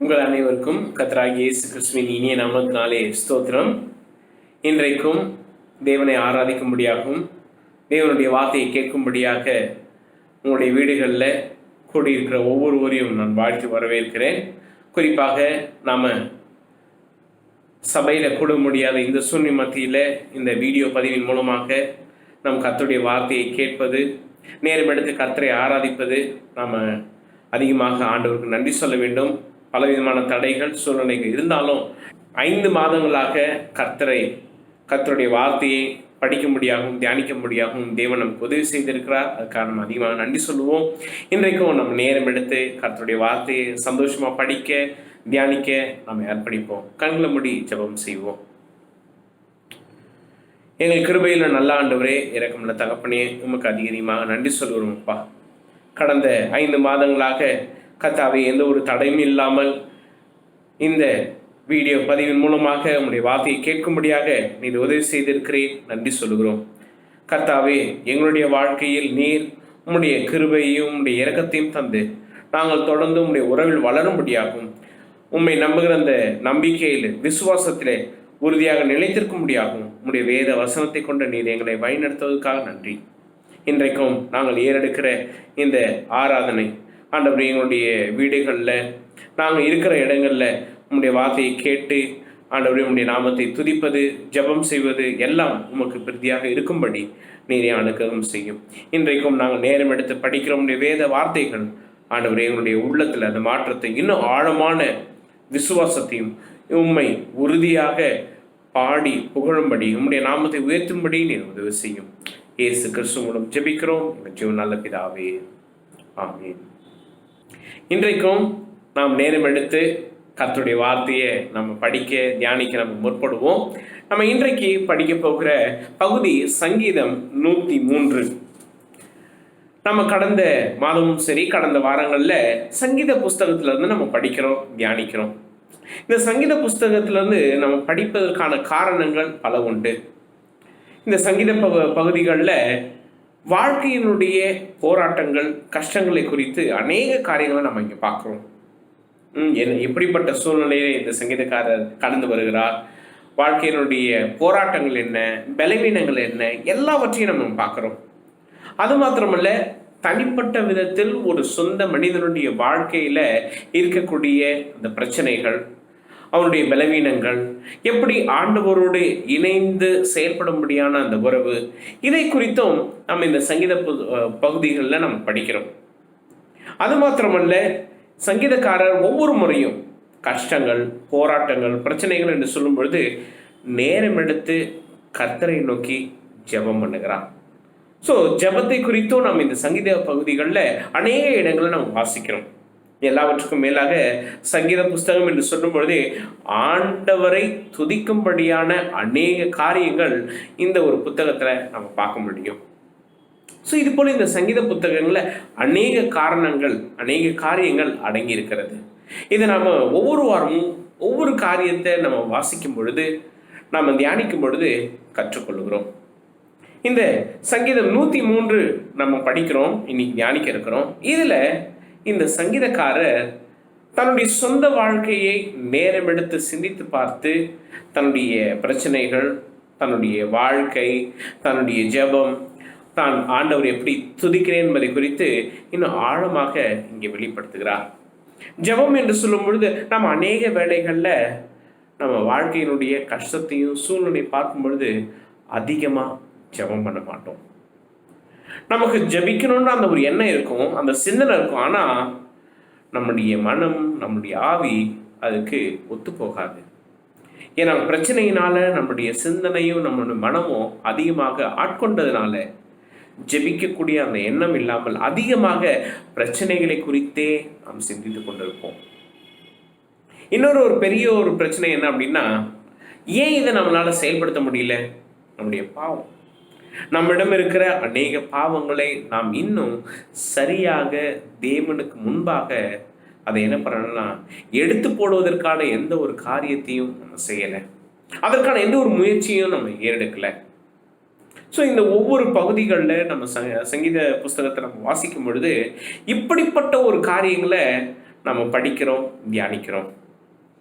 உங்கள் அனைவருக்கும் கர்த்தராகிய இயேசு கிறிஸ்துவின் இனிய நாமத்தினாலே ஸ்தோத்திரம். இன்றைக்கும் தேவனை ஆராதிக்கும்படியாகவும் தேவனுடைய வார்த்தையை கேட்கும்படியாக உங்களுடைய வீடுகளில் கூடியிருக்கிற ஒவ்வொருவரையும் நான் வாழ்த்து வரவேற்கிறேன். குறிப்பாக நாம் சபையில் கூட முடியாத இந்த சூழ்நிலை மத்தியில் இந்த வீடியோ பதிவின் மூலமாக நம் கர்த்தருடைய வார்த்தையை கேட்பது, நேரம் எடுத்து கர்த்தரை ஆராதிப்பது, நாம் அதிகமாக ஆண்டவருக்கு நன்றி சொல்ல வேண்டும். பலவிதமான தடைகள் சூழ்நிலைகள் இருந்தாலும் 5 மாதங்களாக கர்த்தருடைய வார்த்தையை படிக்க முடியாகவும் தியானிக்க முடியாகவும் தேவன் நமக்கு உதவி செய்திருக்கிறார். அதுக்காக நம்ம அதிகமாக நன்றி சொல்லுவோம். இன்றைக்கும் நம்ம நேரம் எடுத்து கர்த்தருடைய வார்த்தையை சந்தோஷமாக படிக்க தியானிக்க நம்ம அர்ப்பணிப்போம். கண்களை மூடி ஜெபம் செய்வோம். எங்கள் கிருபையில் நல்ல ஆண்டவரே, இரக்கமுள்ள தகப்பனே, உமக்கு அதிகமாக நன்றி சொல்கிறோம்ப்பா. கடந்த 5 மாதங்களாக கர்த்தாவே எந்த ஒரு தடையும் இல்லாமல் இந்த வீடியோ பதிவின் மூலமாக உங்களுடைய வார்த்தையை கேட்கும்படியாக நீர் உதவி செய்திருக்கிறேன். நன்றி சொல்லுகிறோம். கர்த்தாவே, எங்களுடைய வாழ்க்கையில் நீர் உம்முடைய கிருபையையும் உம்முடைய இரக்கத்தையும் தந்து நாங்கள் தொடர்ந்து உம்முடைய உறவில் வளரும்படியாகும், உம்மை நம்புகிற அந்த நம்பிக்கையில் விசுவாசத்திலே உறுதியாக நிலைத்திருக்கும்படியாகும் உம்முடைய வேத வசனத்தை கொண்டு நீர் எங்களை வழிநடத்துவதற்காக நன்றி. இன்றைக்கும் நாங்கள் ஏறெடுக்கிற இந்த ஆராதனை ஆண்டவரே, எங்களுடைய வீடுகளில் நாங்கள் இருக்கிற இடங்களில் உம்முடைய வார்த்தையை கேட்டு ஆண்டவரே உம்முடைய நாமத்தை துதிப்பது, ஜெபம் செய்வது எல்லாம் உமக்கு பிரதியாக இருக்கும்படி நீரே அனுகிரகம் செய்யும். இன்றைக்கும் நாங்கள் நேரம் எடுத்து படிக்கிற உம்முடைய வேத வார்த்தைகள் ஆண்டவரே எங்களுடைய உள்ளத்தில் அந்த மாற்றத்தை, இன்னும் ஆழமான விசுவாசத்தையும் உம்மை உறுதியாக பாடி புகழும்படி உம்முடைய நாமத்தை உயர்த்தும்படி நீர் உதவி செய்யும். இயேசு கிறிஸ்து மூலம் ஜெபிக்கிறோம் எங்கள் ஜீவன் நல்ல பிதாவே, ஆமென். இன்றைக்கும் நாம் நேரம் எடுத்து கர்த்தருடைய வார்த்தையை நம்ம படிக்க தியானிக்க நம்ம முற்படுவோம். நம்ம இன்றைக்கு படிக்க போகிற பகுதி சங்கீதம் 103. நம்ம கடந்த மாதமும் சரி கடந்த வாரங்களில் சங்கீத புஸ்தகத்திலேருந்து நம்ம படிக்கிறோம், தியானிக்கிறோம். இந்த சங்கீத புஸ்தகத்திலேருந்து நம்ம படிப்பதற்கான காரணங்கள் பல உண்டு. இந்த சங்கீத பகுதிகளில் வாழ்க்கையினுடைய போராட்டங்கள், கஷ்டங்களை குறித்து அநேக காரியங்களை நம்ம இங்கே பார்க்குறோம். எப்படிப்பட்ட சூழ்நிலையை இந்த சங்கீதக்காரர் கடந்து வருகிறார், வாழ்க்கையினுடைய போராட்டங்கள் என்ன, பலவீனங்கள் என்ன, எல்லாவற்றையும் நம்ம பார்க்குறோம். அது மாத்திரமல்ல, தனிப்பட்ட விதத்தில் ஒரு சொந்த மனிதனுடைய வாழ்க்கையில் இருக்கக்கூடிய அந்த பிரச்சனைகள், அவனுடைய பலவீனங்கள், எப்படி ஆண்டவரோடு இணைந்து செயல்படும்படியான அந்த உறவு, இதை குறித்தும் நம்ம இந்த சங்கீத பகுதிகளில் நம்ம படிக்கிறோம். அது மாத்திரமல்ல, சங்கீதக்காரர் ஒவ்வொரு முறையும் கஷ்டங்கள், போராட்டங்கள், பிரச்சனைகள் என்று சொல்லும் பொழுது நேரம் எடுத்து கர்த்தரை நோக்கி ஜெபம் பண்ணுகிறார். ஸோ ஜெபத்தை குறித்தும் நம்ம இந்த சங்கீத பகுதிகளில் அநேக இடங்களை நம்ம வாசிக்கிறோம். எல்லாவற்றுக்கும் மேலாக சங்கீத புஸ்தகம் என்று சொல்லும் பொழுதே ஆண்டவரை துதிக்கும்படியான அநேக காரியங்கள் இந்த ஒரு புத்தகத்தில் நம்ம பார்க்க முடியும். ஸோ இது போல் இந்த சங்கீத புத்தகங்களில் அநேக காரணங்கள், அநேக காரியங்கள் அடங்கி இருக்கிறது. இதை நாம் ஒவ்வொரு வாரமும் ஒவ்வொரு காரியத்தை நம்ம வாசிக்கும் பொழுது, நாம் தியானிக்கும் பொழுது கற்றுக்கொள்கிறோம். இந்த சங்கீதம் 103 நம்ம படிக்கிறோம், இன்னைக்கு தியானிக்க இருக்கிறோம். இதில் இந்த சங்கீதக்காரர் தன்னுடைய சொந்த வாழ்க்கையை நேரம் எடுத்து சிந்தித்து பார்த்து தன்னுடைய பிரச்சனைகள், தன்னுடைய வாழ்க்கை, தன்னுடைய ஜெபம், தான் ஆண்டவர் எப்படி துதிக்கிறேன் என்பதை குறித்து இன்னும் ஆழமாக இங்கே வெளிப்படுத்துகிறார். ஜெபம் என்று சொல்லும் பொழுது நம்ம அநேக வேளைகளில் நம்ம வாழ்க்கையினுடைய கஷ்டத்தையும் சூழ்நிலை பார்க்கும் பொழுது அதிகமாக ஜெபம் பண்ண மாட்டோம். நமக்கு ஜெபிக்கணும்னு அந்த ஒரு எண்ணம் இருக்கும், அந்த சிந்தனை இருக்கும். ஆனால் நம்முடைய மனம், நம்முடைய ஆவி அதுக்கு ஒத்து போகாது. ஏன்னா பிரச்சனையினால நம்முடைய சிந்தனையும் நம்மளுடைய மனமும் அதிகமாக ஆட்கொண்டதுனால ஜெபிக்கக்கூடிய அந்த எண்ணம் இல்லாமல் அதிகமாக பிரச்சனைகளை குறித்தே நாம் சிந்தித்து கொண்டிருப்போம். இன்னொரு பெரிய ஒரு பிரச்சனை என்ன அப்படின்னா, ஏன் இதை நம்மளால செயல்படுத்த முடியல? நம்முடைய பாவம். நம்மிடம் இருக்கிற அநேக பாவங்களை நாம் இன்னும் சரியாக தேவனுக்கு முன்பாக அதை என்ன பண்ணணும்னா எடுத்து போடுவதற்கான எந்த ஒரு காரியத்தையும் நம்ம செய்யலை, அதற்கான எந்த ஒரு முயற்சியும் நம்ம ஏறெடுக்கலை. ஸோ இந்த ஒவ்வொரு பகுதிகளில் நம்ம சங்கீத புஸ்தகத்தை நம்ம வாசிக்கும் பொழுது இப்படிப்பட்ட ஒரு காரியங்களை நம்ம படிக்கிறோம், தியானிக்கிறோம்.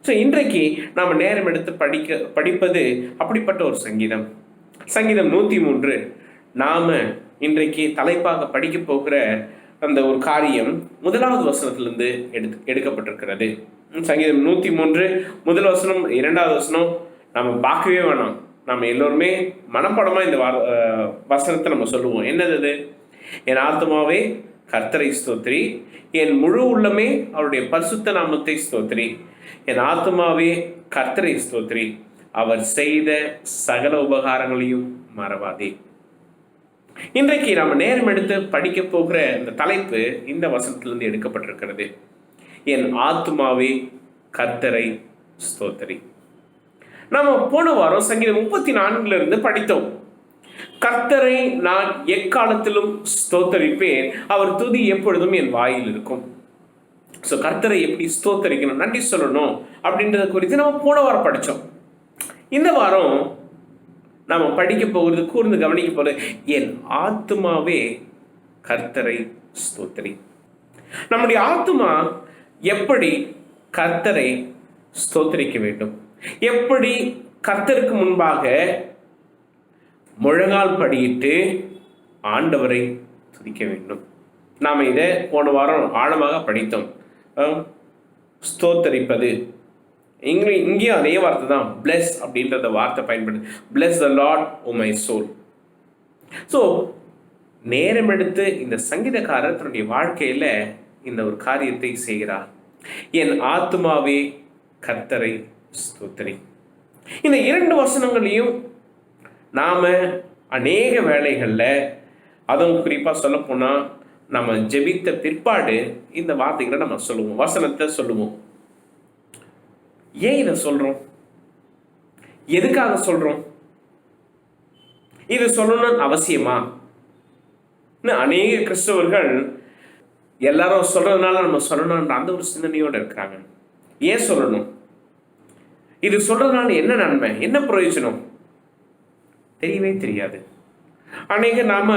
ஸோ இன்றைக்கு நாம் நேரம் எடுத்து படிப்பது அப்படிப்பட்ட ஒரு சங்கீதம். சங்கீதம் 103 நாம் இன்றைக்கு தலைப்பாக படிக்க போகிற அந்த ஒரு காரியம் 1வது வசனத்திலிருந்து எடுக்கப்பட்டிருக்கிறது. சங்கீதம் 103 முதல் வசனம் 2வது வசனம் நம்ம பார்க்கவே வேணாம். நம்ம எல்லோருமே மனப்படமாக இந்த வசனத்தை நம்ம சொல்லுவோம். என்னது? என் ஆத்மாவே கர்த்தரை ஸ்தோத்திரி, என் முழு உள்ளமே அவருடைய பரிசுத்த நாமத்தை ஸ்தோத்திரி. என் ஆத்மாவே கர்த்தரை ஸ்தோத்திரி, அவர் செய்த சகல உபகாரங்களையும் மறவாதே. இன்றைக்கு நம்ம நேரம் எடுத்து படிக்க போகிற இந்த தலைப்பு இந்த வசனத்திலிருந்து எடுக்கப்பட்டிருக்கிறது. என் ஆத்மாவே கர்த்தரை ஸ்தோத்திரி. நம்ம போன வாரம் சங்கீதம் 34 படித்தோம். கர்த்தரை நான் எக்காலத்திலும் ஸ்தோத்தரிப்பேன், அவர் துதி எப்பொழுதும் என் வாயில் இருக்கும். ஸோ கர்த்தரை எப்படி ஸ்தோத்தரிக்கணும், நன்றி சொல்லணும் அப்படின்றத குறித்து நம்ம போன வாரம் படித்தோம். இந்த வாரம் நாம் படிக்க போகிறது, கூர்ந்து கவனிக்க போகிறது, என் ஆத்மாவே கர்த்தரை ஸ்தோத்திரி. நம்முடைய ஆத்மா எப்படி கர்த்தரை ஸ்தோத்திரிக்க வேண்டும், எப்படி கர்த்தருக்கு முன்பாக முழங்கால் படியிட்டு ஆண்டவரை துதிக்க வேண்டும். நாம் இதை போன வாரம் ஆழமாக படித்தோம். ஸ்தோத்தரிப்பது, இங்கேயும் அதே வார்த்தை தான், பிளஸ் அப்படின்றத வார்த்தை பயன்படுது. Bless the Lord O my soul. So நேரம் எடுத்து இந்த சங்கீதக்காரர் தன்னுடைய வாழ்க்கையில் இந்த ஒரு காரியத்தை செய்கிறார். என் ஆத்மாவே கர்த்தரை ஸ்தோத்திரி. இந்த 2 வசனங்களையும் நாம் அநேக வேளைகளில், அதுவும் குறிப்பாக சொல்லப்போனால் நம்ம ஜெபித்த பிற்பாடு இந்த வார்த்தைகளை நம்ம சொல்லுவோம், வசனத்தை சொல்லுவோம். ஏன் இதை சொல்கிறோம்? எதுக்காக சொல்கிறோம்? இது சொல்லணும்னு அவசியமா? அநேக கிறிஸ்தவர்கள் எல்லாரும் சொல்கிறதுனால நம்ம சொல்லணுன்ற அந்த ஒரு சிந்தனையோடு இருக்கிறாங்க. ஏன் சொல்லணும்? இது சொல்கிறதுனால என்ன நன்மை, என்ன பிரயோஜனம்? தெரியவே தெரியாது. அநேக நாம்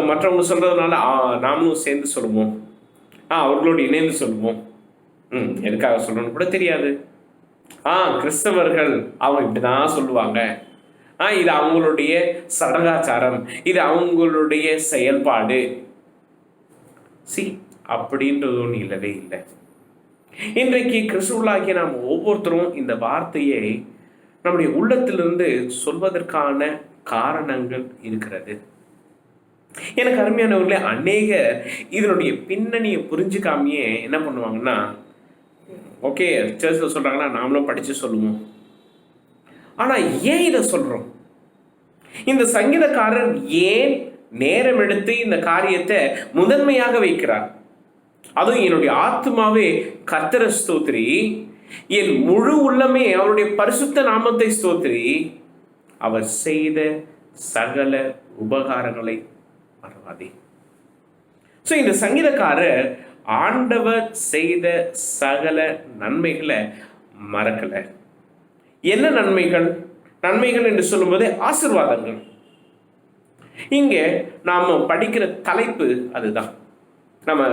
மற்றவங்க சொல்கிறதுனால நாமளும் சேர்ந்து சொல்லுவோம், அவர்களோடு இணைந்து சொல்லுவோம். எதுக்காக சொல்லணும்னு கூட தெரியாது. கிறிஸ்தவர்கள் அவங்க இப்படி தான் சொல்லுவாங்க, இது அவங்களுடைய சடங்காச்சாரம், இது அவங்களுடைய செயல்பாடு. அப்படின்றது ஒன்று இல்லவே இல்லை. இன்றைக்கு கிறிஸ்துவர்களாகிய நாம் ஒவ்வொருத்தரும் இந்த வார்த்தையை நம்முடைய உள்ளத்திலிருந்து சொல்வதற்கான காரணங்கள் இருக்கிறது. எனக்கு அருமையானவர்களே, அநேக இதனுடைய பின்னணியை புரிஞ்சுக்காமையே என்ன பண்ணுவாங்கன்னா, ஓகே சர்ச்சில் சொல்கிறாங்கன்னா நாமளும் படித்து சொல்லுவோம். ஆனால் ஏன் இதை சொல்கிறோம்? இந்த சங்கீதக்காரர் ஏன் நேரம் எடுத்து இந்த காரியத்தை முதன்மையாக வைக்கிறார்? அதுவும் என்னுடைய ஆத்மாவே கர்த்தரை ஸ்தோத்திரி, என் முழு உள்ளமே அவருடைய பரிசுத்த நாமத்தை ஸ்தோத்திரி, அவர் செய்த சகல உபகாரங்களை மறவாதே. ஸோ இந்த சங்கீதக்காரர் ஆண்டவர் செய்த சகல நன்மைகளை மறக்கலை. என்ன நன்மைகள்? நன்மைகள் என்று சொல்லும்போது ஆசீர்வாதங்கள். இங்கே நாம் படிக்கிற தலைப்பு அதுதான். நம்ம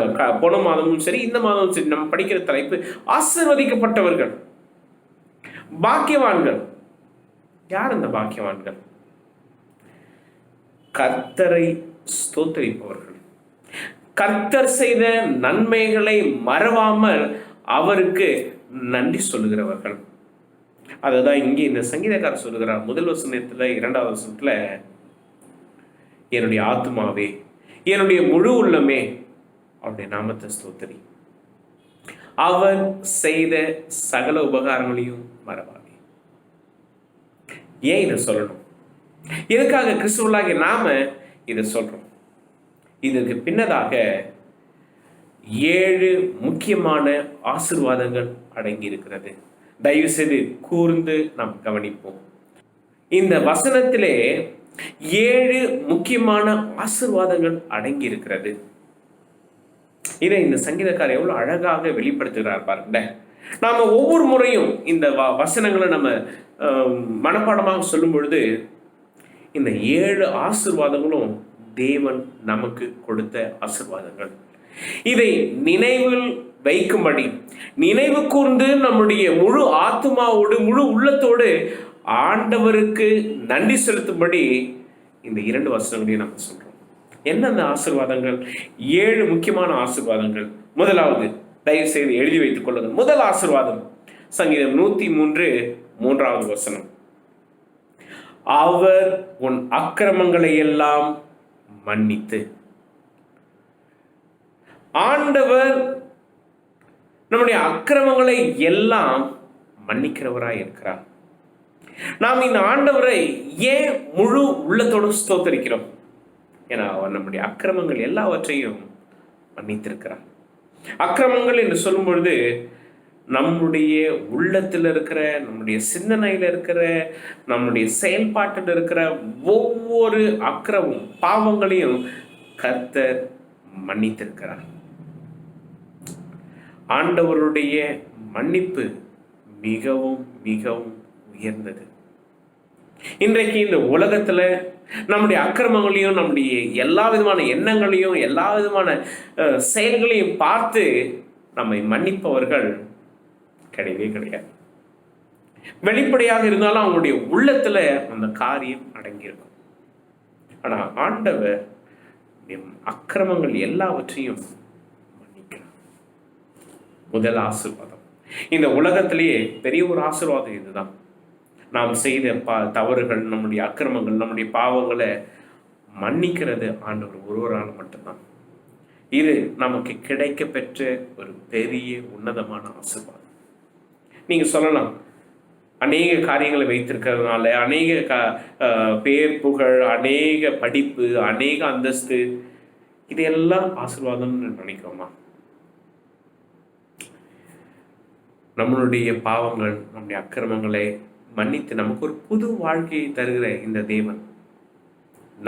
போன மாதமும் சரி, இந்த மாதமும் சரி, நம்ம படிக்கிற தலைப்பு ஆசீர்வதிக்கப்பட்டவர்கள், பாக்கியவான்கள். யார் இந்த பாக்கியவான்கள்? கர்த்தரை ஸ்தோத்திரிப்பவர்கள், கர்த்தர் செய்த நன்மைகளை மறவாமல் அவருக்கு நன்றி சொல்லுகிறவர்கள். அதுதான் இங்கே இந்த சங்கீதக்காரர் சொல்லுகிறார். முதல் வசனத்தில், 2வது வசனத்தில், என்னுடைய ஆத்மாவே, என்னுடைய முழு உள்ளமே அவருடைய நாமத்தை ஸ்தோத்திரி, அவர் செய்த சகல உபகாரங்களையும் மறவாதே. ஏன் இதை சொல்லணும்? எதுக்காக கிறிஸ்துவர்களாகிய நாம இதை சொல்றோம்? இதற்கு பின்னதாக 7 முக்கியமான ஆசீர்வாதங்கள் அடங்கி இருக்கிறது. தயவு செய்து கூர்ந்து நாம் கவனிப்போம். இந்த வசனத்திலே 7 முக்கியமான ஆசீர்வாதங்கள் அடங்கி இருக்கிறது. இதை இந்த சங்கீதக்காரர் எவ்வளவு அழகாக வெளிப்படுத்துகிறார் பாருங்க. நாம ஒவ்வொரு முறையும் இந்த வசனங்களை நம்ம மனப்பாடமாக சொல்லும் பொழுது இந்த 7 ஆசீர்வாதங்களும் தேவன் நமக்கு கொடுத்த ஆசீர்வாதங்கள். இதை நினைவில் வைக்கும்படி நினைவு கூர்ந்து நம்முடைய முழு ஆத்மாவோடு முழு உள்ளத்தோடு ஆண்டவருக்கு நன்றி செலுத்தும்படி இந்த 2 வசனங்களையும் நம்ம சொல்றோம். என்னென்ன ஆசீர்வாதங்கள்? 7 முக்கியமான ஆசீர்வாதங்கள். முதலாவது, தயவு செய்து எழுதி வைத்துக் கொள்ளுங்கள். முதல் ஆசீர்வாதம் சங்கீதம் 103 3வது வசனம். அவர் உன் அக்கிரமங்களை எல்லாம் மன்னித்து. ஆண்டவர் நம்முடைய அக்கிரமங்களை எல்லாம் மன்னிக்கிறவராய் இருக்கிறார். நாம் இந்த ஆண்டவரை ஏன் முழு உள்ளத்தோடு ஸ்தோத்தரிக்கிறோம்? ஏன்னா அவர் நம்முடைய அக்கிரமங்கள் எல்லாவற்றையும் மன்னித்திருக்கிறார். அக்கிரமங்கள் என்று சொல்லும் பொழுது நம்முடைய உள்ளத்தில் இருக்கிற, நம்முடைய சிந்தனையில் இருக்கிற, நம்முடைய செயல்பாட்டில் இருக்கிற ஒவ்வொரு அக்கிரமும் பாவங்களையும் கர்த்தர் மன்னித்திருக்கிறார். ஆண்டவருடைய மன்னிப்பு மிகவும் மிகவும் உயர்ந்தது. இன்றைக்கு இந்த உலகத்துல நம்முடைய அக்கிரமங்களையும் நம்முடைய எல்லா விதமான எண்ணங்களையும் எல்லா விதமான செயல்களையும் பார்த்து நம்மை மன்னிப்பவர்கள் கிடையவே கிடையாது. வெளிப்படையாக இருந்தாலும் அவங்களுடைய உள்ளத்துல அந்த காரியம் அடங்கியிருக்கும். ஆனா ஆண்டவர் அக்கிரமங்கள் எல்லாவற்றையும் மன்னிக்கிறார். முதல் ஆசீர்வாதம். இந்த உலகத்திலேயே பெரிய ஒரு ஆசீர்வாதம் இதுதான். நாம் செய்த தவறுகள், நம்முடைய அக்கிரமங்கள், நம்முடைய பாவங்களை மன்னிக்கிறது ஆண்டவர் ஒருவரால் மட்டும்தான். இது நமக்கு கிடைக்க பெற்ற ஒரு பெரிய உன்னதமான ஆசீர்வாதம். நீங்க சொல்லலாம், அநேக காரியங்களை வைத்திருக்கிறதுனால, அநேக பேர் புகழ், அநேக படிப்பு, அநேக அந்தஸ்து, இதெல்லாம் ஆசீர்வாதம்னு நினைக்கிறோமா? நம்மளுடைய பாவங்கள், நம்முடைய அக்கிரமங்களை மன்னித்து நமக்கு ஒரு புது வாழ்க்கையை தருகிற இந்த தேவன்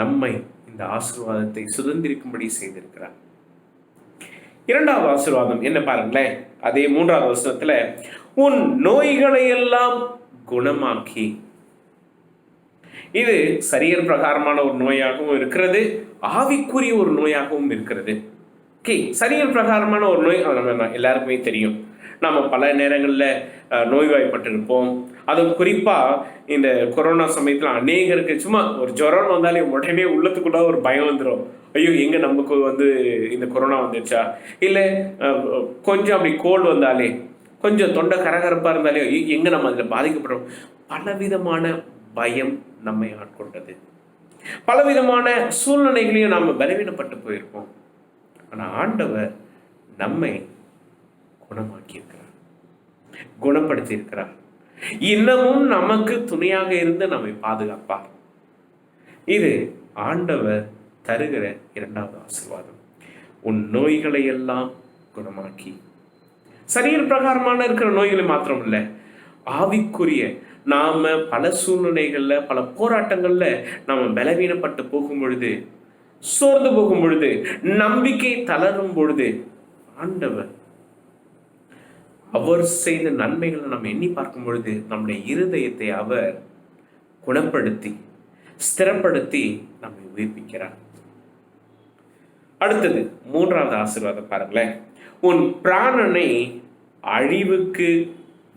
நம்மை இந்த ஆசீர்வாதத்தை சுதந்திரிக்கும்படி செய்திருக்கிறார். 2வது ஆசீர்வாதம் என்ன பாருங்களேன். அதே 3வது வசனத்துல, உன் நோய்களை எல்லாம் குணமாக்கி. இது சரீர பிரகாரமான ஒரு நோயாகவும் இருக்கிறது, ஆவிக்குரிய ஒரு நோயாகவும் இருக்கிறது. சரீர பிரகாரமான ஒரு நோய் நம்ம எல்லாருக்குமே தெரியும். நம்ம பல நேரங்களில் நோய்வாய்ப்பட்டிருப்போம். அதுவும் குறிப்பாக இந்த கொரோனா சமயத்தில் அநேகருக்கு சும்மா ஒரு ஜுரம் வந்தாலே உடனே உள்ளத்துக்குள்ள ஒரு பயம் வந்துடும். ஐயோ, எங்கே நமக்கு இந்த கொரோனா வந்துடுச்சா, இல்லை கொஞ்சம் அப்படி கோல்டு வந்தாலே, கொஞ்சம் தொண்டை கரகரப்பாக இருந்தாலே எங்கே நம்ம அதில் பாதிக்கப்படுறோம். பலவிதமான பயம் நம்மை ஆட்கொண்டது. பலவிதமான சூழ்நிலைகளையும் நாம் பலவீனப்பட்டு போயிருப்போம். ஆனால் ஆண்டவர் நம்மை குணமாக்கி இருக்கிறார், குணப்படுத்தி இருக்கிறார். இன்னமும் நமக்கு துணையாக இருந்து நம்மை பாதுகாப்பார். இது ஆண்டவர் தருகிற 2வது ஆசீர்வாதம். உன் நோய்களை எல்லாம் குணமாக்கி. சரீர பிரகாரமான இருக்கிற நோய்களை மாத்திரம் இல்லை, ஆவிக்குரிய நாம பல சூழ்நிலைகள்ல, பல போராட்டங்கள்ல நாம பலவீனப்பட்டு போகும் பொழுது, சோர்ந்து போகும் பொழுது, நம்பிக்கை தளரும் பொழுது, ஆண்டவர் அவர் செய்த நன்மைகளை நம்ம எண்ணி பார்க்கும் பொழுது நம்முடைய இருதயத்தை அவர் குணப்படுத்தி ஸ்திரப்படுத்தி நம்மை உயிர்ப்பிக்கிறார். அடுத்தது 3வது ஆசீர்வாதம் பாருங்களேன். உன் பிராணனை அழிவுக்கு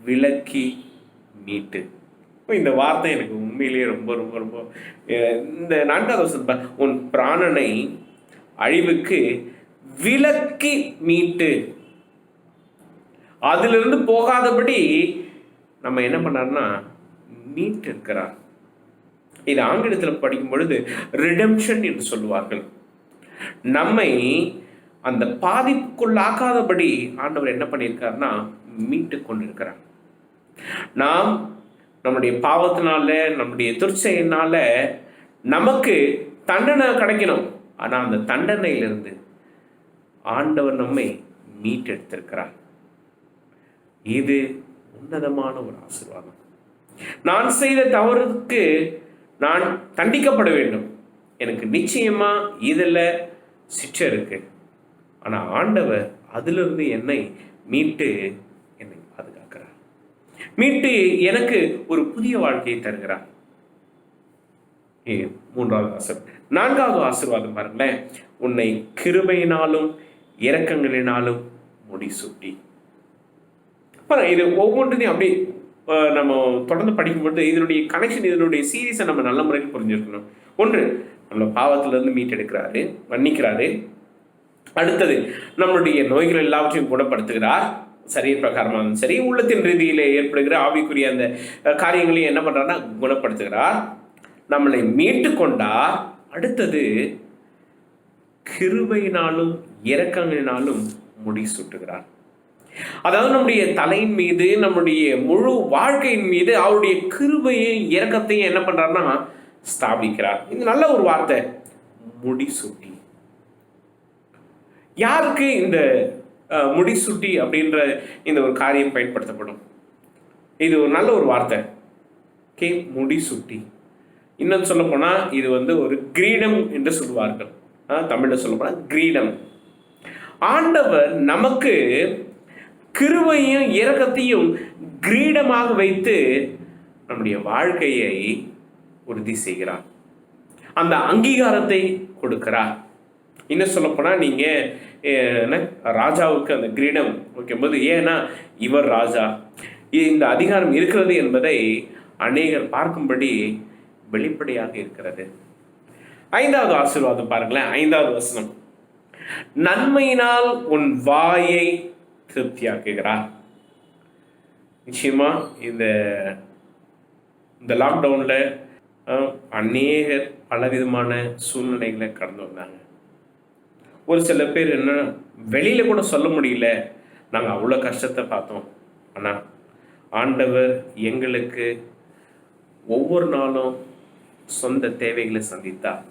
விலக்கி மீட்டு. இந்த வார்த்தை எனக்கு உண்மையிலேயே ரொம்ப ரொம்ப ரொம்ப இந்த 4வது வசனம், உன் பிராணனை அழிவுக்கு விலக்கி மீட்டு. அதிலிருந்து போகாதபடி நம்ம என்ன பண்ணார்னா மீட்டு இருக்கிறார். இது ஆங்கிலத்தில் படிக்கும் பொழுது ரிடெம்ஷன் என்று சொல்லுவார்கள். நம்மை அந்த பாதிப்புக்குள்ளாக்காதபடி ஆண்டவர் என்ன பண்ணியிருக்காருன்னா மீட்டு கொண்டிருக்கிறார். நாம் நம்முடைய பாவத்தினால, நம்முடைய துர்ச்சையினால நமக்கு தண்டனை கிடைக்கணும். ஆனால் அந்த தண்டனையிலிருந்து ஆண்டவர் நம்மை மீட்டெடுத்திருக்கிறார். இது உன்னதமான ஒரு ஆசீர்வாதம். நான் செய்த தவறுக்கு நான் தண்டிக்கப்பட வேண்டும், எனக்கு நிச்சயமா இதில் சிக்ஷை இருக்கு. ஆனால் ஆண்டவர் அதிலிருந்து என்னை மீட்டு என்னை பாதுகாக்கிறார், மீட்டு எனக்கு ஒரு புதிய வாழ்க்கையை தருகிறார். 3வது ஆசீர்வாதம். 4வது ஆசீர்வாதம் பாருங்களேன். உன்னை கிருபையினாலும் இரக்கங்களினாலும் முடிசூட்டி. அப்புறம் இது ஒவ்வொன்றையும் அப்படி நம்ம தொடர்ந்து படிக்கும்போது இதனுடைய கனெக்ஷன், இதனுடைய சீரீஸை நம்ம நல்ல முறையில் புரிஞ்சுருக்கணும். ஒன்று, நம்மளை பாவத்திலிருந்து மீட்டெடுக்கிறாரு, மன்னிக்கிறாரு. அடுத்தது, நம்மளுடைய நோய்கள் எல்லாவற்றையும் குணப்படுத்துகிறார். சரீர பிரகாரமாக சரி, உள்ளத்தின் ரீதியில் ஏற்படுகிற ஆவிக்குரிய அந்த காரியங்களையும் என்ன பண்ணுறாருன்னா குணப்படுத்துகிறார், நம்மளை மீட்டு கொண்டார். அடுத்தது, கிருபையினாலும் இரக்கங்களினாலும் முடிசூட்டுகிறார். அதாவது நம்முடைய தலையின் மீது, நம்முடைய முழு வாழ்க்கையின் மீது அவருடைய கிருபையும் இரக்கத்தையும் என்ன பண்றாருன்னா ஸ்தாபிக்கிறார். இது நல்ல ஒரு வார்த்தை, முடிசூட்டி. யாருக்கு இந்த முடிசூட்டி அப்படின்ற இந்த ஒரு காரியம் பயன்படுத்தப்படும்? இது ஒரு நல்ல ஒரு வார்த்தை, ஓகே, முடிசூட்டி. இன்னும் சொல்ல போனா இது ஒரு கிரீடம் என்று சொல்வார்கள். தமிழ்ல சொல்ல போனா கிரீடம். ஆண்டவர் நமக்கு கிருபையும் இரக்கத்தையும் கிரீடமாக வைத்து நம்முடைய வாழ்க்கையை உறுதி செய்கிறார். அந்த அங்கீகாரத்தை கொடுக்கிறார். இன்னும் சொல்லப்போனா நீங்க ராஜாவுக்கு அந்த கிரீடம் வைக்கும்போது, ஏன்னா இவர் ராஜா, இந்த அதிகாரம் இருக்கிறது என்பதை அநேகர் பார்க்கும்படி வெளிப்படையாக இருக்கிறது. 5வது ஆசீர்வாதம் பாருங்களேன், 5வது வசனம். நன்மையினால் உன் வாயை திருப்தியாக்குகிறார். நிச்சயமா இந்த லாக்டவுன்ல அநேகர் பலவிதமான சூழ்நிலைகளை கடந்து வந்தாங்க. ஒரு சில பேர் என்ன வெளியில கூட சொல்ல முடியல, நாங்கள் அவ்வளோ கஷ்டத்தை பார்த்தோம். ஆனால் ஆண்டவர் எங்களுக்கு ஒவ்வொரு நாளும் சொந்த தேவைகளை சந்தித்தார்.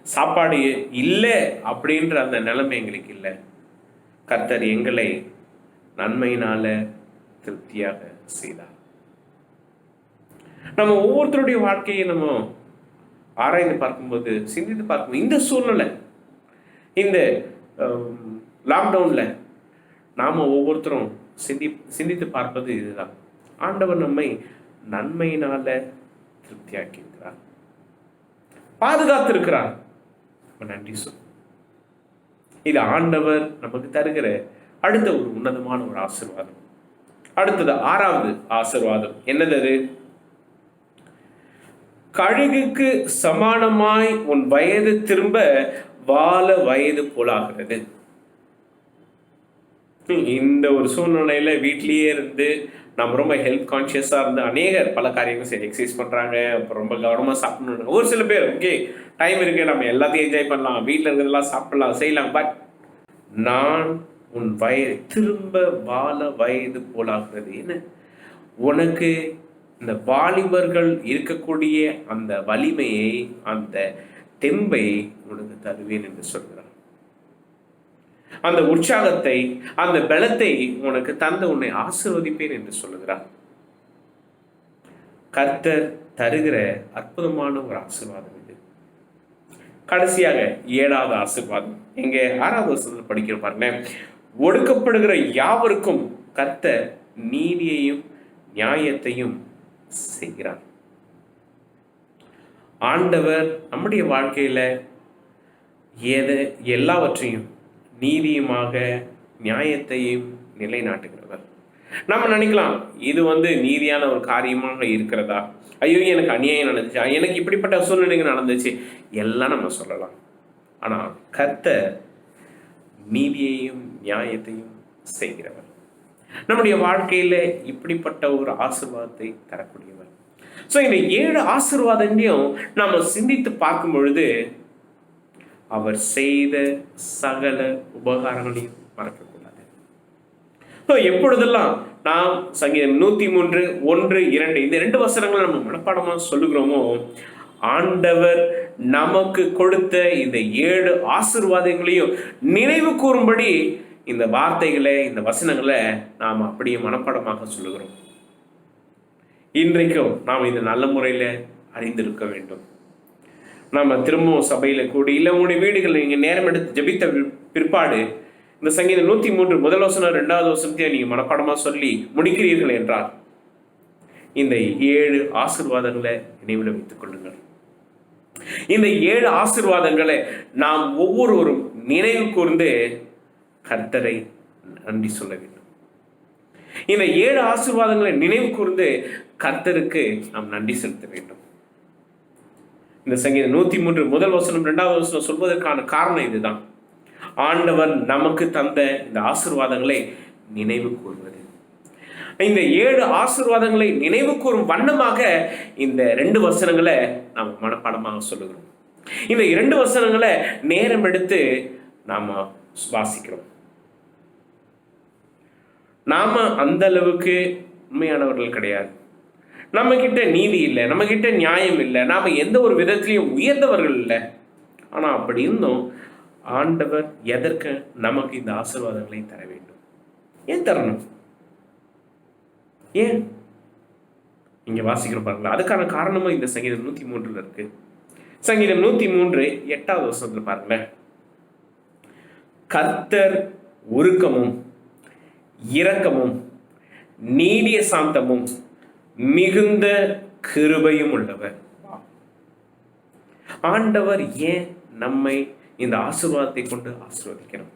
சாப்பாடு இல்லை அப்படின்ற அந்த நிலைமை எங்களுக்கு இல்லை. கர்த்தர் எங்களை நன்மையினால திருப்தியாக செய்தார். நம்ம ஒவ்வொருத்தருடைய வாழ்க்கையை நம்ம ஆராய்ந்து பார்க்கும்போது, சிந்தித்து பார்க்கும்போது, இந்த சூழ்நிலை, இந்த லாக்டவுன்ல நாம ஒவ்வொருத்தரும் சிந்தித்து பார்ப்பது இதுதான். ஆண்டவர் நம்மை நன்மையினால திருப்தியாக்கி இருக்கிறார், பாதுகாத்திருக்கிறார். நன்றி சொல். இது ஆண்டவர் நமக்கு தருகிற அடுத்த ஒரு உன்னதமான ஒரு ஆசீர்வாதம். அடுத்தது 6வது ஆசீர்வாதம் என்னது? அது கழுகுக்கு சமானமாய் உன் வயது திரும்ப வாழ வயது போலாகிறது. இந்த ஒரு சூழ்நிலையில வீட்லயே இருந்து நம்ம ரொம்ப ஹெல்த் கான்சியஸா இருந்து அநேகர் பல காரியங்கள் சரி எக்ஸசைஸ் பண்றாங்க, ரொம்ப கவனமா சாப்பிடணும். ஒரு சில பேர் ஓகே டைம் இருக்கு, நம்ம எல்லாத்தையும் என்ஜாய் பண்ணலாம், வீட்டில் இருக்கிறதெல்லாம் சாப்பிடலாம், செய்யலாம். பட் நான் உன் வயது திரும்ப வாழ வயது போலாகிறது. என்ன உனக்கு இந்த வாலிபர்கள் இருக்கக்கூடிய அந்த வலிமையை, அந்த தெம்பை உனக்கு தருவேன் என்று சொல்கிறார். அந்த உற்சாகத்தை, அந்த பலத்தை உனக்கு தந்து உன்னை ஆசீர்வதிப்பேன் என்று சொல்லுகிறார். கர்த்தர் தருகிற அற்புதமான ஒரு ஆசீர்வாதம் இது. கடைசியாக 7வது ஆசீர்வாதம் எங்க 6வது வசனத்தில் படிக்கிற பாருங்க. ஒடுக்கப்படுகிற யாவருக்கும் கர்த்தர் நீதியையும் நியாயத்தையும் செய்கிறார். ஆண்டவர் நம்முடைய வாழ்க்கையில எல்லாவற்றையும் நீதியுமாக நியாயத்தையும் நிலைநாட்டுகிறவர். நம்ம நினைக்கலாம் இது நீதியான ஒரு காரியமாக இருக்கிறதா, ஐயோ எனக்கு அநியாயம் நடந்துச்சா, எனக்கு இப்படிப்பட்ட சூழ்நிலைகள் நடந்துச்சு எல்லாம் நம்ம சொல்லலாம். ஆனால் கர்த்தர் நீதியையும் நியாயத்தையும் செய்கிறவர். நம்முடைய வாழ்க்கையில இப்படிப்பட்ட ஒரு ஆசீர்வாதத்தை தரக்கூடியவர். ஸோ இந்த 7 ஆசீர்வாதங்களையும் நம்ம சிந்தித்து பார்க்கும் பொழுது அவர் செய்த சகல உபகாரங்களையும் மறக்கக்கூடாது. எப்பொழுதெல்லாம் நாம் சங்கீதம் 103, 1, 2 இந்த 2 வசனங்களை நம்ம மனப்பாடமா சொல்லுகிறோமோ, ஆண்டவர் நமக்கு கொடுத்த இந்த 7 ஆசீர்வாதங்களையும் நினைவு கூறும்படி இந்த வார்த்தைகளை, இந்த வசனங்களை நாம் அப்படியே மனப்பாடமாக சொல்லுகிறோம். இன்றைக்கும் நாம் இந்த நல்ல முறையில் அறிந்திருக்க வேண்டும். நம்ம திரும்பவும் சபையில் கூடி, இல்லை உங்களுடைய வீடுகள் நீங்கள் நேரம் எடுத்து ஜெபித்த பிற்பாடு இந்த சங்கீதம் 103 முதல் வசனம் 2வது வசனத்தையும் நீங்கள் மனப்பாடமாக சொல்லி முடிக்கிறீர்கள் என்றால் இந்த 7 ஆசீர்வாதங்களை நினைவில் வைத்துக் கொள்ளுங்கள். இந்த 7 ஆசீர்வாதங்களை நாம் ஒவ்வொருவரும் நினைவு கூர்ந்து கர்த்தரை நன்றி சொல்ல வேண்டும். இந்த 7 ஆசீர்வாதங்களை நினைவு கூர்ந்து கர்த்தருக்கு நாம் நன்றி செலுத்த வேண்டும். இந்த சங்கீதம் 103 முதல் வசனம் 2வது வசனம் சொல்வதற்கான காரணம் இதுதான். ஆண்டவர் நமக்கு தந்த இந்த ஆசீர்வாதங்களை நினைவு கூறுவது. இந்த 7 ஆசீர்வாதங்களை நினைவு கூறும் வண்ணமாக இந்த 2 வசனங்களை நாம் மனப்பாடமாக சொல்லுகிறோம். இந்த 2 வசனங்களை நேரம் எடுத்து நாம வாசிக்கிறோம். நாம அந்த அளவுக்கு உண்மையானவர்கள் கிடையாது. நம்ம கிட்ட நீதி இல்லை, நம்ம கிட்ட நியாயம் இல்லை, நாம எந்த ஒரு விதத்திலையும் உயர்ந்தவர்கள் இல்லை. ஆனா அப்படி இருந்தும் ஆண்டவர் எதற்கு நமக்கு இந்த ஆசீர்வாதங்களை தர வேண்டும்? ஏன் தரணும்? ஏன் இங்க வாசிக்கிறோம் பாருங்களா. அதுக்கான காரணமும் இந்த சங்கீதம் 103 இருக்கு. சங்கீதம் 103 8வது வசனத்துல பாருங்களேன். கர்த்தர் உருக்கமும் இரக்கமும் நீடிய சாந்தமும் மிகுந்த கிருபையும் உள்ளவர். ஆண்டவர் ஏன் நம்மை இந்த ஆசீர்வாதத்தை கொண்டு ஆசீர்வதிக்கிறோம்?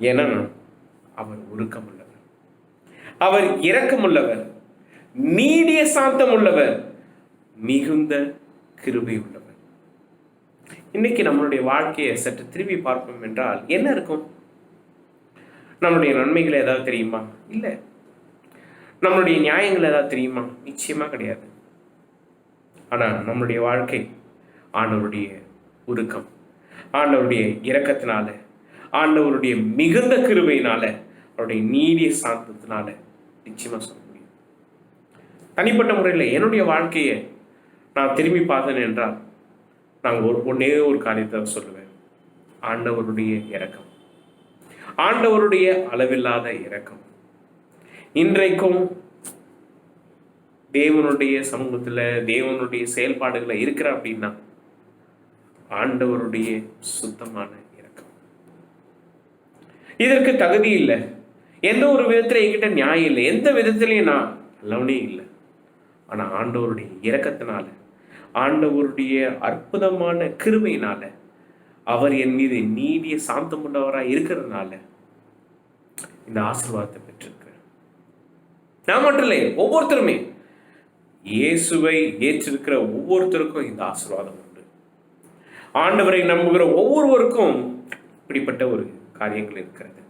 ஏன்னா அவர் உருக்கம் உள்ளவர், அவர் இரக்கம் உள்ளவர், நீடிய சாந்தம் உள்ளவர், மிகுந்த கிருபை உள்ளவர். இன்னைக்கு நம்மளுடைய வாழ்க்கையை சற்று திரும்பி பார்ப்போம் என்றால் என்ன இருக்கும்? நம்மளுடைய நன்மைகள் ஏதாவது தெரியுமா? இல்லை. நம்மளுடைய நியாயங்கள் ஏதாவது தெரியுமா? நிச்சயமா கிடையாது. ஆனால் நம்மளுடைய வாழ்க்கை ஆண்டவருடைய உருக்கம், ஆண்டவருடைய இரக்கத்தினால, ஆண்டவருடைய மிகுந்த கிருபையினால, அவருடைய நீடிய சாந்தத்தினால நிச்சயமா சொல்ல முடியும். தனிப்பட்ட முறையில் என்னுடைய வாழ்க்கையை நான் திரும்பி பார்த்தேன் என்றால் நான் ஒன்னே ஒரு காரியத்தை சொல்லுவேன். ஆண்டவருடைய இரக்கம், ஆண்டவருடைய அளவில்லாத இரக்கம். இன்றைக்கும் தேவனுடைய சமூகத்தில் தேவனுடைய செயல்பாடுகளை இருக்கிற அப்படின்னா ஆண்டவருடைய சுத்தமான இரக்கம். இதற்கு தகுதி இல்லை, எந்த ஒரு விதத்துல என்கிட்ட நியாயம் இல்லை, எந்த விதத்திலையும் நான் நல்லவனே இல்லை. ஆனா ஆண்டவருடைய இரக்கத்தினால, ஆண்டவருடைய அற்புதமான கிருபையினால, அவர் என் மீது நீடிய சாந்தம் உள்ளவராக இருக்கிறதுனால இந்த ஆசீர்வாதத்தை பெற்றிருக்கிறேன். நான் மட்டும் இல்லை, ஒவ்வொருத்தருமே இயேசுவை ஏற்றிருக்கிற ஒவ்வொருத்தருக்கும் இந்த ஆசீர்வாதம் உண்டு. ஆண்டவரை நம்புகிற ஒவ்வொருவருக்கும் இப்படிப்பட்ட ஒரு காரியங்கள் இருக்கிறது.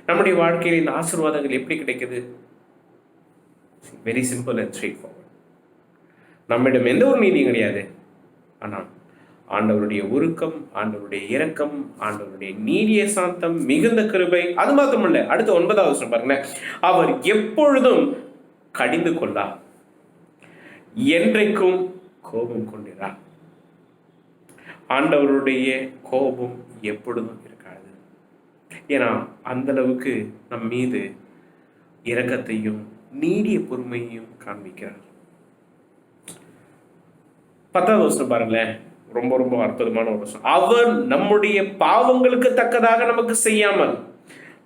நம்முடைய வாழ்க்கையில் இந்த ஆசீர்வாதங்கள் எப்படி கிடைக்குது? Very simple and straight forward. நம்மிடம் எந்த ஒரு நீதியும் கிடையாது. ஆனால் ஆண்டவருடைய உருக்கம், ஆண்டவருடைய இரக்கம், ஆண்டவருடைய நீடிய சாந்தம், மிகுந்த கிருபை. அது மாத்திரமல்ல, அடுத்த 9வது வசனம் பாருங்க. அவர் எப்பொழுதும் கடிந்து கொள்ளா, என்றைக்கும் கோபம் கொண்டிரார். ஆண்டவருடைய கோபம் எப்பொழுதும் இருக்காது. ஏன்னா அந்த அளவுக்கு நம் மீது இரக்கத்தையும் நீடிய பொறுமையையும் காண்பிக்கிறார். 10வது வசனம் பாருங்களேன், ரொம்ப ரொம்ப அற்புதமான ஒரு வசனம். அவர் நம்முடைய பாவங்களுக்கு தக்கதாக நமக்கு செய்யாமல்,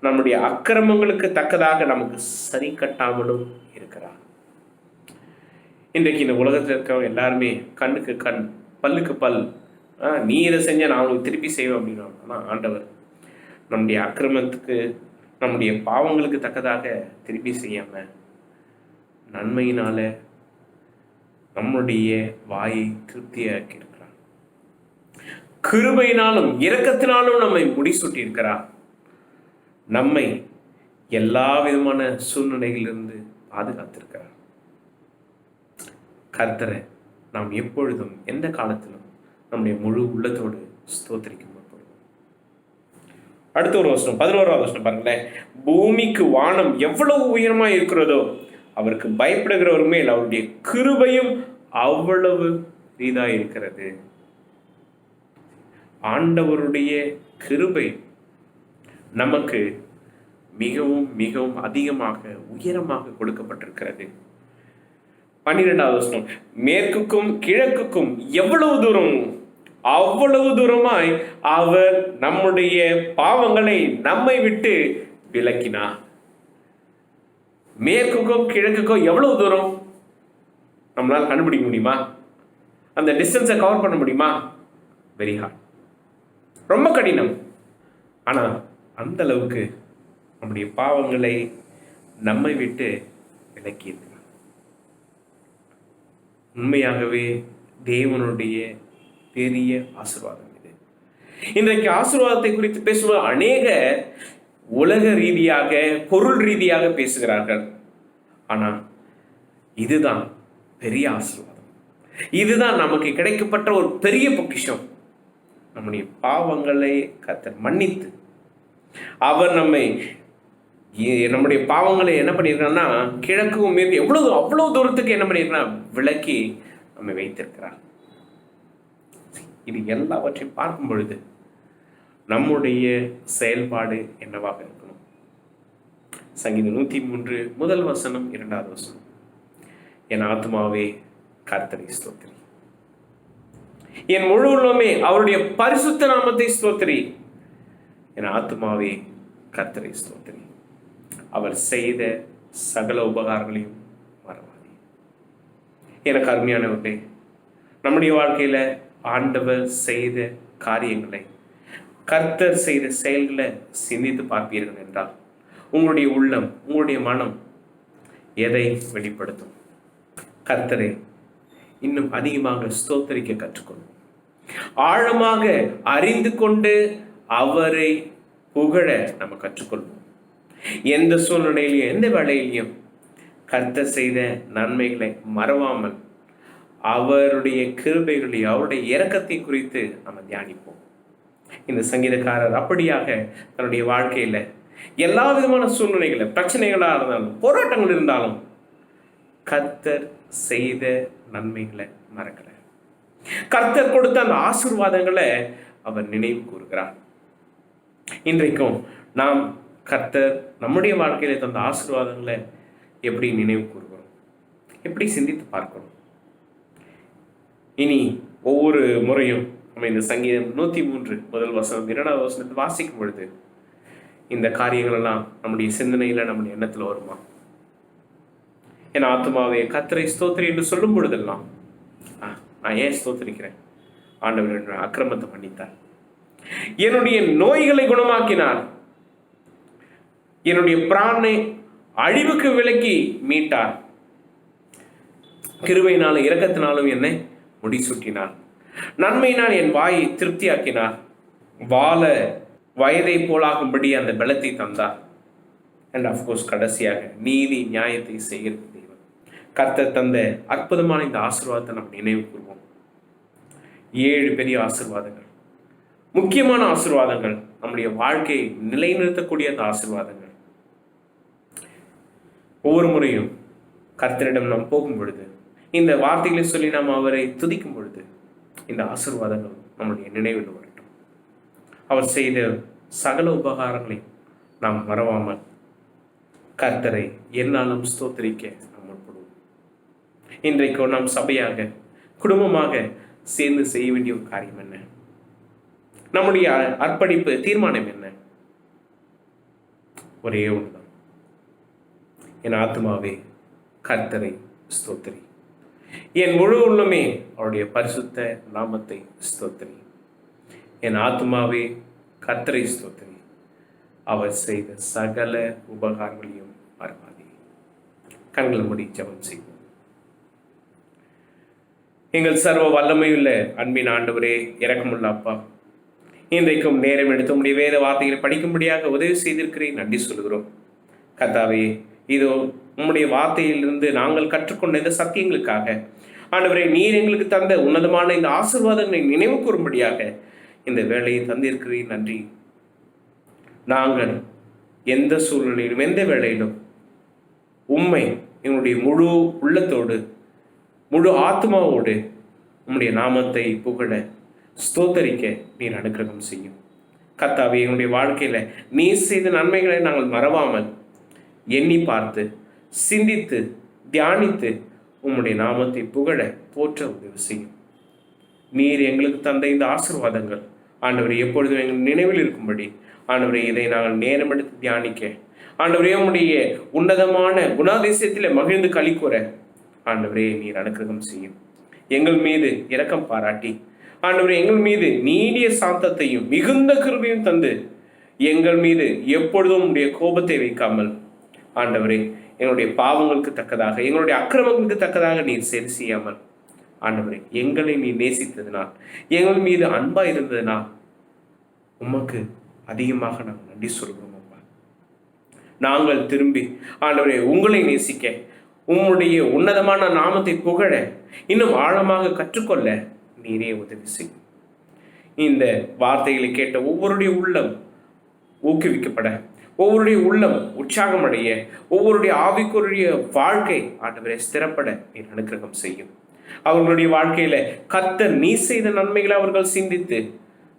நம்முடைய அக்கிரமங்களுக்கு தக்கதாக நமக்கு சரி கட்டாமலும் இருக்கிறார். இன்றைக்கு இந்த உலகத்தில் இருக்கிறவங்க எல்லாருமே கண்ணுக்கு கண், பல்லுக்கு பல், நீ இதை செஞ்ச நான் அவங்களுக்கு திருப்பி செய்வேன் அப்படின்னா, ஆனால் ஆண்டவர் நம்முடைய அக்கிரமத்துக்கு, நம்முடைய பாவங்களுக்கு தக்கதாக திருப்பி செய்யாம நன்மையினால நம்முடைய வாயை திருப்தியாக்கி இருக்கிறார். கிருபையினாலும் இரக்கத்தினாலும் நம்மை முடிசூட்டி இருக்கிறார். நம்மை எல்லா விதமான சூழ்நிலைகளிலிருந்து பாதுகாத்திருக்கிறார். கர்த்தரை நாம் எப்பொழுதும் எந்த காலத்திலும் நம்முடைய முழு உள்ளத்தோடு ஸ்தோத்திரிக்கும். அடுத்த ஒரு வசனம், 11வது வசனம் பாருங்களேன். பூமிக்கு வானம் எவ்வளவு உயரமா இருக்கிறதோ அவருக்கு பயப்படுகிறவர் மேல் அவருடைய கிருபையும் அவ்வளவு பெரிதா இருக்கிறது. ஆண்டவருடைய கிருபை நமக்கு மிகவும் மிகவும் அதிகமாக உயரமாக கொடுக்கப்பட்டிருக்கிறது. 12வது வசனம், மேற்குக்கும் கிழக்குக்கும் எவ்வளவு தூரம் அவ்வளவு தூரமாய் அவர் நம்முடைய பாவங்களை நம்மை விட்டு விலக்கினார். மேற்குக்கும் கிழக்குக்கும் எவ்வளவு தூரம் நம்மளால் கண்டுபிடிக்க முடியுமா? அந்த டிஸ்டன்ஸை கவர் பண்ண முடியுமா? வெரி ஹார்ட், ரொம்ப கடினம். ஆனால் அந்த அளவுக்கு நம்முடைய பாவங்களை நம்மை விட்டு விலக்கி இருக்கிறார். உண்மையாகவே தேவனுடைய பெரிய ஆசீர்வாதம் இது. இன்றைக்கு ஆசீர்வாதத்தை குறித்து பேசும்போது அநேக உலக ரீதியாக பொருள் ரீதியாக பேசுகிறார்கள். ஆனா இதுதான் பெரிய ஆசீர்வாதம். இதுதான் நமக்கு கிடைக்கப்பட்ட ஒரு பெரிய பொக்கிஷம். நம்முடைய பாவங்களை கர்த்தர் மன்னித்து அவர் நம்முடைய பாவங்களை என்ன பண்ணியிருக்காருன்னா கிழக்கும் மேற்கு அவ்வளவு தூரத்துக்கு என்ன பண்ணியிருக்கார் விலக்கி நம்மை வைத்திருக்கிறார். இது எல்லாவற்றையும் பார்க்கும் பொழுது நம்முடைய செயல்பாடு என்னவாக இருக்கணும்? சங்கீதம் 103 முதல் வசனம் 2வது வசனம், என் ஆத்துமாவே கர்த்தரை ஸ்தோத்திரி, என் முழு உள்ளமே அவருடைய பரிசுத்த நாமத்தை ஸ்தோத்திரி, என் ஆத்துமாவே கர்த்தரை ஸ்தோத்திரி, அவர் செய்த சகல உபகாரங்களையும் மறவாதே. எனக்கு அருமையானவர்களே, நம்முடைய வாழ்க்கையில ஆண்டவர் செய்த காரியங்களை, கர்த்தர் செய்த செயல்களை சிந்தித்து பார்ப்பீர்கள் என்றால் உங்களுடைய உள்ளம், உங்களுடைய மனம் எதை வெளிப்படுத்தும்? கர்த்தரை இன்னும் அதிகமாக ஸ்தோத்தரிக்க கற்றுக்கொள்ளும். ஆழமாக அறிந்து கொண்டு அவரை புகழ நம்ம கற்றுக்கொள்வோம். எந்த சூழ்நிலையிலையும் எந்த வேலையிலையும் கர்த்தர் செய்த நன்மைகளை மறவாமல் அவருடைய கிருபைகளை, அவருடைய இரக்கத்தை குறித்து நம்ம தியானிப்போம். இந்த சங்கீதக்காரர் அப்படியாக தன்னுடைய வாழ்க்கையில எல்லா விதமான சூழ்நிலைகளை, பிரச்சனைகளா இருந்தாலும், போராட்டங்கள் இருந்தாலும் கர்த்தர் செய்த நன்மைகளை மறக்கல. கர்த்தர் கொடுத்த அந்த ஆசீர்வாதங்களை அவர் நினைவு கூறுகிறார். இன்றைக்கும் நாம் கர்த்தர் நம்முடைய வாழ்க்கையில தந்த ஆசீர்வாதங்களை எப்படி நினைவு கூறுகிறோம்? எப்படி சிந்தித்து பார்க்கிறோம்? இனி ஒவ்வொரு முறையும் நம்ம இந்த சங்கீதம் 103 முதல் வசனம் 2வது வசனத்தை வாசிக்கும் பொழுது இந்த காரியங்கள் எல்லாம் நம்முடைய சிந்தனையில, நம்முடைய எண்ணத்துல வருமா? என் ஆத்துமாவே கர்த்தரை ஸ்தோத்திரி என்று சொல்லும் பொழுதெல்லாம் நான் ஏன் ஸ்தோத்திரிக்கிறேன்? ஆண்டவர் என்ற அக்கிரமத்தை மன்னித்தார், என்னுடைய நோய்களை குணமாக்கினார், என்னுடைய பிராணனை அழிவுக்கு விலக்கி மீட்டார், கிருபையினாலும் இரக்கத்தினாலும் என்னை முடிசூட்டினார், நன்மையினால் என் வாயை திருப்தியாக்கினார், வாழ வயதை போலாகும்படி அந்த பலத்தை தந்தார். அண்ட் அஃப்கோர்ஸ் கடைசியாக நீதி நியாயத்தை செய்கிற தேவன். கர்த்தர் தந்த அற்புதமான இந்த ஆசீர்வாதத்தை நம்ம நினைவு கூறுவோம். 7 பெரிய ஆசீர்வாதங்கள், முக்கியமான ஆசீர்வாதங்கள், நம்முடைய வாழ்க்கையை நிலைநிறுத்தக்கூடிய அந்த ஆசீர்வாதங்கள். ஒவ்வொரு முறையும் கர்த்தரிடம் நாம் போகும் பொழுது, இந்த வார்த்தைகளை சொல்லி நாம் அவரை துதிக்கும் பொழுது இந்த ஆசீர்வாதங்கள் நம்முடைய நினைவில் வரட்டும். அவர் செய்த சகல உபகாரங்களை நாம் மறவாமல் கர்த்தரை என்னாலும் ஸ்தோத்திரிக்க நாம் முற்படுவோம். இன்றைக்கு நாம் சபையாக, குடும்பமாக சேர்ந்து செய்ய வேண்டிய ஒரு காரியம் என்ன? நம்முடைய அர்ப்பணிப்பு தீர்மானம் என்ன? ஒரே ஒன்றுதான், என் ஆத்மாவே கர்த்தரை ஸ்தோத்திரி, என் முழு உள்ளமே அவருடைய பரிசுத்த நாமத்தை ஸ்தோத்திரி, என் ஆத்மாவே கர்த்தரை ஸ்தோத்திரி, அவர் செய்த சகல உபகாரங்களையும் மறவாதே. கண்களை மூடி ஜெபம் செய்வோம். எங்கள் சர்வ வல்லமையுள்ள அன்பின் ஆண்டவரே, இரக்கமுள்ள அப்பா, இன்றைக்கும் நேரம் எடுத்து உம்முடைய வேத வார்த்தைகளை படிக்கும்படியாக உதவி செய்திருக்கிறேன், நன்றி சொல்கிறோம். கர்த்தாவே, இதோ உம்முடைய வார்த்தையிலிருந்து நாங்கள் கற்றுக்கொண்ட இந்த சத்தியங்களுக்காக ஆண்டவரே, நீர் எங்களுக்கு தந்த உன்னதமான இந்த ஆசீர்வாதங்களை நினைவு கூறும்படியாக இந்த வேலையை தந்திருக்கிறேன், நன்றி. நாங்கள் எந்த சூழ்நிலையிலும் எந்த வேளையிலும் உம்மை எங்களுடைய முழு உள்ளத்தோடு, முழு ஆத்மாவோடு உம்முடைய நாமத்தை புகழ ஸ்தோத்தரிக்க நீர் அனுக்கிரகம் செய்யும். கர்த்தாவே, எங்களுடைய வாழ்க்கையில நீர் செய்த நன்மைகளை நாங்கள் மறவாமல் எண்ணி பார்த்து, சிந்தித்து, தியானித்து உம்முடைய நாமத்தை புகழ போற்ற உதவி செய்யும். நீர் எங்களுக்கு தந்த இந்த ஆசீர்வாதங்கள் ஆண்டவரே எப்பொழுதும் எங்கள் நினைவில் இருக்கும்படி ஆண்டவரே இதை நாங்கள் நேரம் எடுத்து தியானிக்க, ஆண்டவரே உம்முடைய உன்னதமான குணாதிசயத்தில் மகிழ்ந்து களிக்கூற ஆண்டவரே நீர் அனுக்கிரகம் செய்யும். எங்கள் மீது இரக்கம் பாராட்டி ஆண்டவரே எங்கள் மீது நீடிய சாந்தத்தையும் மிகுந்த கிருபையும் தந்து எங்கள் மீது எப்பொழுதும் உடைய கோபத்தை வைக்காமல் ஆண்டவரே எங்களுடைய பாவங்களுக்கு தக்கதாக, எங்களுடைய அக்கிரமங்களுக்கு தக்கதாக நீர் சரி செய்யாமல் ஆண்டவரே எங்களை நீ நேசித்ததினால், எங்கள் மீது அன்பா இருந்ததினால் உமக்கு அதிகமாக நாங்கள் நன்றி சொல்கிறோம் அப்பா. நாங்கள் திரும்பி ஆண்டவரே உங்களை நேசிக்க, உம்முடைய உன்னதமான நாமத்தை புகழ, இன்னும் ஆழமாக கற்றுக்கொள்ள நீரே உதவி செய்யும். இந்த வார்த்தைகளை கேட்ட ஒவ்வொருடைய உள்ளம் ஊக்குவிக்கப்பட, ஒவ்வொருடைய உள்ளம் உற்சாகம் அடைய, ஒவ்வொருடைய ஆவிக்குரிய வாழ்க்கை ஆண்டவரே ஸ்திரப்பட நீர் அனுக்கிரகம் செய்யும். அவர்களுடைய வாழ்க்கையில கர்த்தர் நீ செய்த நன்மைகளை அவர்கள் சிந்தித்து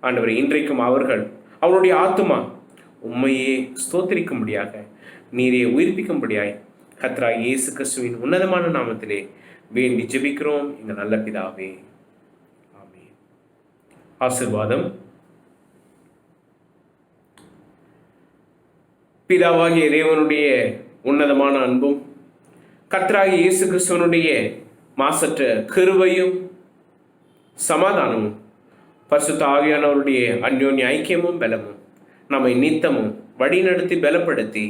ஆண்டவரே இன்றைக்கும் அவருடைய ஆத்துமா உண்மையே ஸ்தோத்திரிக்கும்படியாக, நீரே உயிர்ப்பிக்கும்படியாய் கர்த்தராகிய இயேசு கிறிஸ்துவின் உன்னதமான நாமத்திலே வேண்டி ஜெபிக்கிறோம் எங்கள் நல்ல பிதாவே, ஆமென். ஆசீர்வாதம். பிதாவாகிய தேவனுடைய உன்னதமான அன்பும் கர்த்தராகிய இயேசு கிறிஸ்துவனுடைய மாசற்ற கிருபையும் சமாதானமும் பரிசுத்த ஆவியானவருடைய அந்யோன்ய ஐக்கியமும் பலமும் நம்மை நித்தமும் வழிநடத்தி பலப்படுத்தி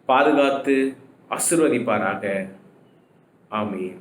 பாதுகாத்து ஆசீர்வதிப்பாராக. ஆமென்.